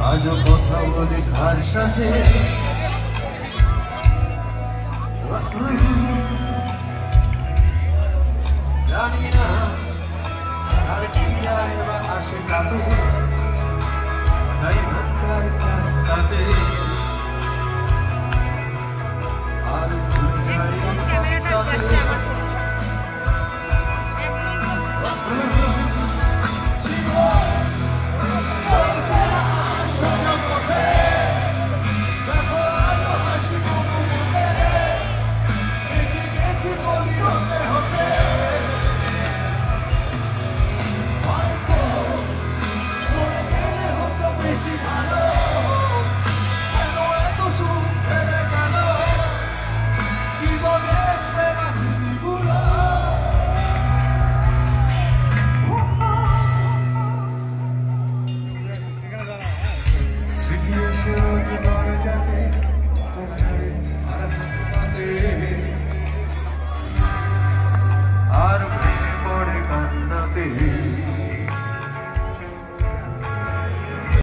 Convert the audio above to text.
আজও কথা বলি কার সাথে জানি না আর কি যায় বা আসে তাতে তাই ভাঙ্গায় রাস্তাতে আর ভুলে যায় রাস্তাতে Road,